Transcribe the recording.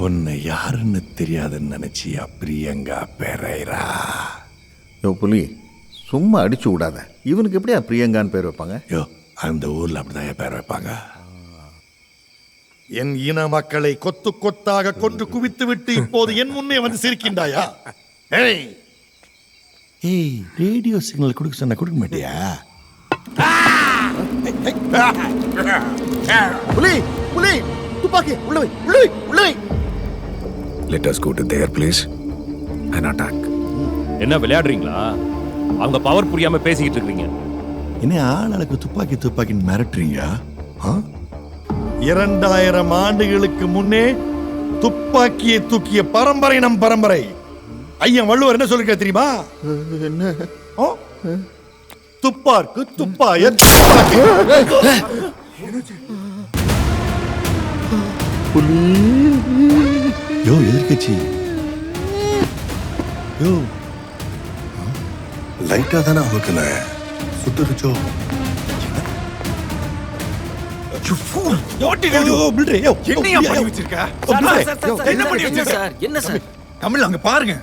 உன்னை யாருன்னு தெரியாதுன்னு நினைச்சியா பிரியங்கா பெரேரா? யோ புலி, சும்மா அடிச்சு விடாத. இவனுக்கு எப்படியா பிரியங்கான்னு பேர் வைப்பாங்க? யோ, அந்த ஊர்ல அப்படிதான் பேர் வைப்பாங்க. என் இன மக்களை கொத்து கொத்தாக கொண்டு குவித்து விட்டு இப்போது என் முன்னே வந்து சிரிக்கின்றாயா? ஏய், ரேடியோ சிக்னல் கொடுக்க சொன்ன கொடுக்க மாட்டியா? புலி புலி, துப்பாக்கி உள்ளவை உள்ளவை உள்ளவை. Let us go to there, please, and attack. என்ன விளையாடுறீங்களா? அவங்க பவர் புரியாம பேசிக்கிட்டு இருக்கீங்க. என்ன ஆளுக்கு துப்பாக்கி துப்பாக்கின்னு மிரட்டுறீங்க? 2000 ஆண்டுகளுக்கு முன்னே துப்பாக்கியை தூக்கிய பரம்பரை நம் பரம்பரை. ஐயன் வள்ளுவர் என்ன சொல்லிருக்க தெரியுமா? என்ன? துப்பாக்கு துப்பாய துப்பாக்கி. யோ எதிர்கட்சி, யோ லைட்டா தானே அமுக்குன, சுட்டுருச்சோ? என்ன பண்ணி வச்சிருக்க? தமிழ் அங்க பாருங்க.